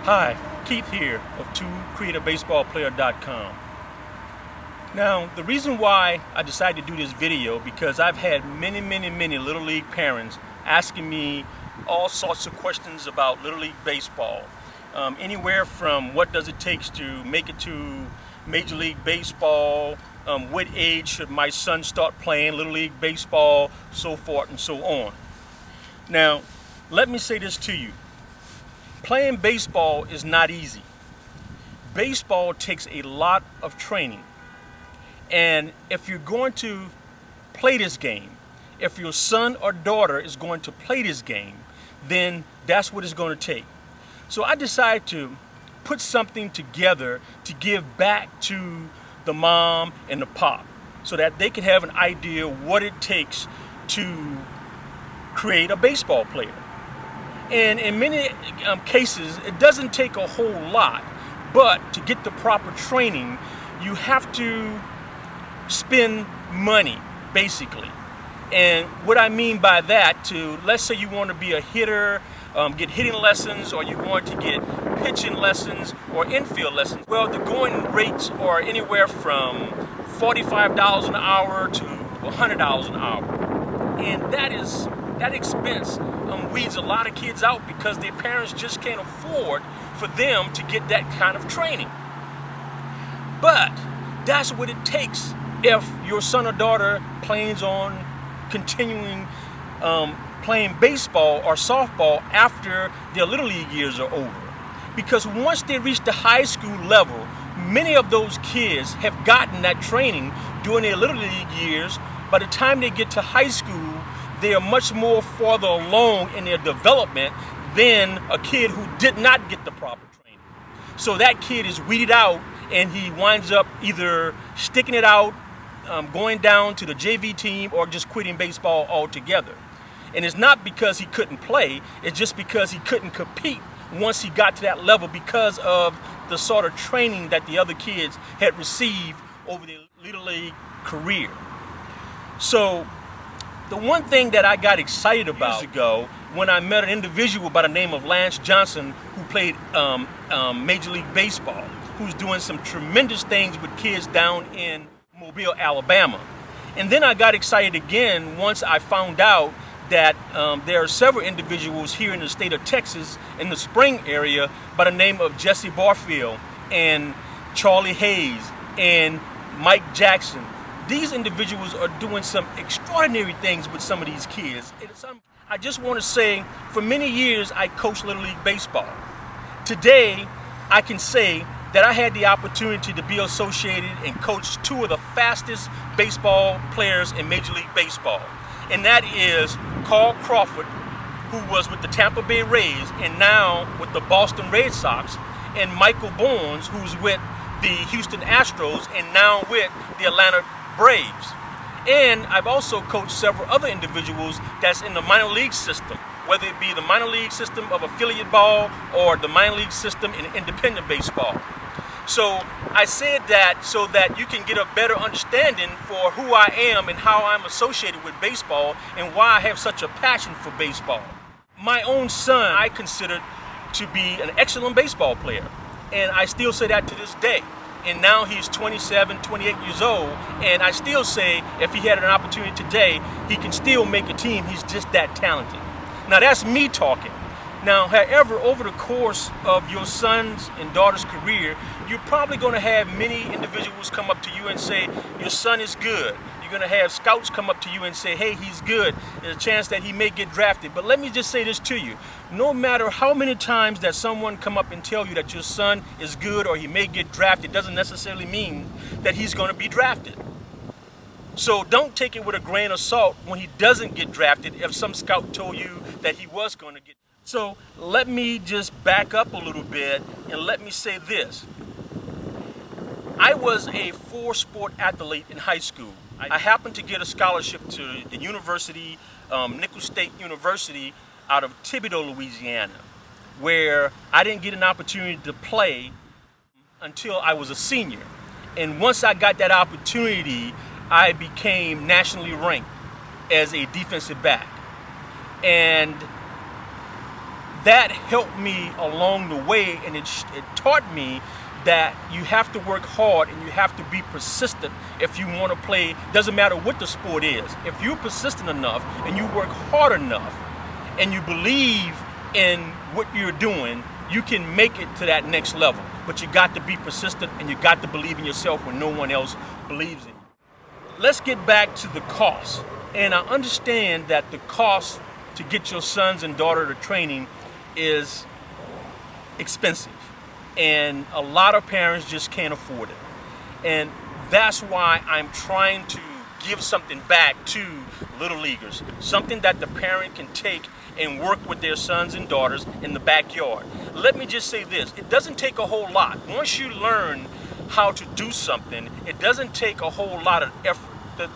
Hi, Keith here of TwoCreativeBaseballPlayer.com. Now, the reason why I decided to do this video because I've had many Little League parents asking me all sorts of questions about Little League Baseball. Anywhere from what does it take to make it to Major League Baseball, what age should my son start playing Little League Baseball, so forth and so on. Now, let me say this to you. Playing baseball is not easy. Baseball takes a lot of training. And if you're going to play this game, if your son or daughter is going to play this game, then that's what it's going to take. So I decided to put something together to give back to the mom and the pop so that they can have an idea what it takes to create a baseball player. And in many cases, it doesn't take a whole lot, but to get the proper training, you have to spend money, basically. And what I mean by that, let's say you want to be a hitter, get hitting lessons, or you want to get pitching lessons or infield lessons. Well, the going rates are anywhere from $45 an hour to $100 an hour. And that expense weeds a lot of kids out because their parents just can't afford for them to get that kind of training. But that's what it takes if your son or daughter plans on continuing playing baseball or softball after their Little League years are over. Because once they reach the high school level, many of those kids have gotten that training during their Little League years. By the time they get to high school, they are much more farther along in their development than a kid who did not get the proper training. So that kid is weeded out and he winds up either sticking it out, going down to the JV team, or just quitting baseball altogether. And it's not because he couldn't play, it's just because he couldn't compete once he got to that level because of the sort of training that the other kids had received over their Little League career. So the one thing that I got excited about years ago when I met an individual by the name of Lance Johnson who played Major League Baseball, who's doing some tremendous things with kids down in Mobile, Alabama. And then I got excited again once I found out that there are several individuals here in the state of Texas in the Spring area by the name of Jesse Barfield and Charlie Hayes and Mike Jackson. These individuals are doing some extraordinary things with some of these kids. I just want to say, for many years I coached Little League Baseball. Today, I can say that I had the opportunity to be associated and coach two of the fastest baseball players in Major League Baseball. And that is Carl Crawford, who was with the Tampa Bay Rays and now with the Boston Red Sox, and Michael Bournes, who's with the Houston Astros and now with the Atlanta Braves. And I've also coached several other individuals that's in the minor league system, whether it be the minor league system of affiliate ball or the minor league system in independent baseball. So I said that so that you can get a better understanding for who I am and how I'm associated with baseball and why I have such a passion for baseball. My own son, I considered to be an excellent baseball player, and I still say that to this day. And now he's 27, 28 years old, and I still say if he had an opportunity today, he can still make a team. He's just that talented. Now that's me talking. Now, however, over the course of your son's and daughter's career, you're probably going to have many individuals come up to you and say, your son is good. You're going to have scouts come up to you and say, hey, he's good. There's a chance that he may get drafted. But let me just say this to you. No matter how many times that someone come up and tell you that your son is good or he may get drafted, doesn't necessarily mean that he's going to be drafted. So don't take it with a grain of salt when he doesn't get drafted if some scout told you that he was going to get. So let me just back up a little bit and let me say this. I was a four-sport athlete in high school. I happened to get a scholarship to the university, Nicholls State University out of Thibodaux, Louisiana, where I didn't get an opportunity to play until I was a senior. And once I got that opportunity, I became nationally ranked as a defensive back. And that helped me along the way, and it taught me that you have to work hard and you have to be persistent if you want to play. Doesn't matter what the sport is. If you're persistent enough and you work hard enough and you believe in what you're doing, you can make it to that next level. But you got to be persistent and you got to believe in yourself when no one else believes in you. Let's get back to the cost. And I understand that the cost to get your sons and daughter to training is expensive. And a lot of parents just can't afford it. And that's why I'm trying to give something back to little leaguers, something that the parent can take and work with their sons and daughters in the backyard. Let me just say this, it doesn't take a whole lot. Once you learn how to do something, it doesn't take a whole lot of effort.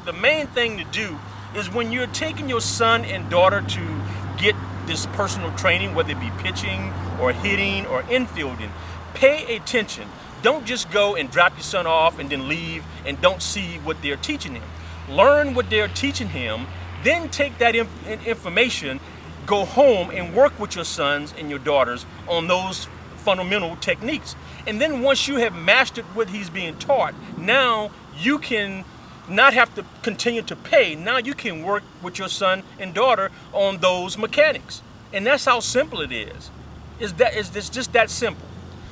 The main thing to do is when you're taking your son and daughter to get this personal training, whether it be pitching or hitting or infielding, pay attention. Don't just go and drop your son off and then leave and don't see what they're teaching him. Learn what they're teaching him, then take that information, go home and work with your sons and your daughters on those fundamental techniques. And then once you have mastered what he's being taught, now you can not have to continue to pay. Now you can work with your son and daughter on those mechanics. And that's how simple it is. It's just that simple.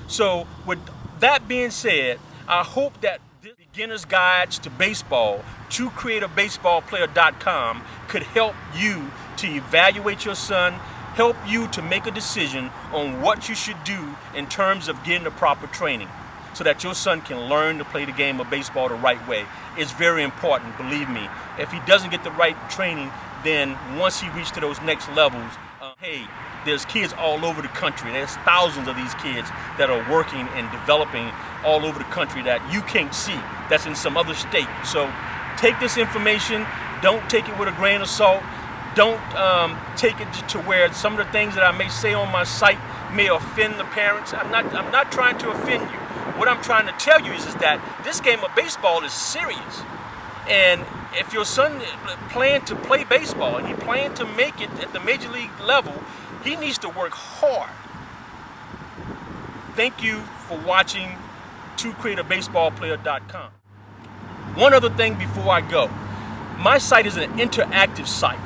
So with that being said, I hope that this beginner's guides to baseball, TrueCreativeBaseballPlayer.com, could help you to evaluate your son, help you to make a decision on what you should do in terms of getting the proper training so that your son can learn to play the game of baseball the right way. It's very important, believe me. If he doesn't get the right training, then once he reaches to those next levels, hey, there's kids all over the country. There's thousands of these kids that are working and developing all over the country that you can't see, that's in some other state. So take this information, don't take it with a grain of salt. Don't take it to where some of the things that I may say on my site may offend the parents. I'm not trying to offend you. What I'm trying to tell you is that this game of baseball is serious. And if your son plan to play baseball and he plan to make it at the major league level, he needs to work hard. Thank you for watching TrueCreativeBaseballPlayer.com. One other thing before I go. My site is an interactive site.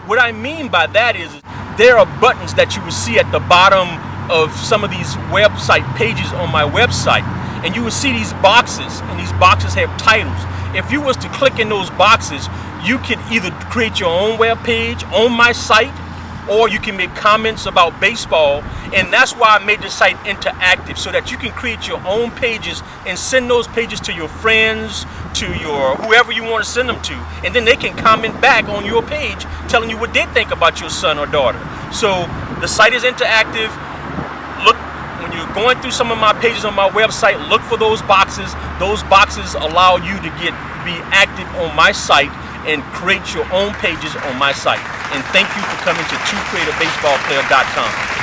What I mean by that is there are buttons that you will see at the bottom of some of these website pages on my website, and you will see these boxes, and these boxes have titles. If you was to click in those boxes, you can either create your own web page on my site, or you can make comments about baseball, and that's why I made the site interactive, so that you can create your own pages and send those pages to your friends, to your whoever you want to send them to, and then they can comment back on your page telling you what they think about your son or daughter. So the site is interactive. Look, when you're going through some of my pages on my website, look for those boxes. Those boxes allow you to be active on my site and create your own pages on my site. And thank you for coming to TrueCreativeBaseballPlayer.com.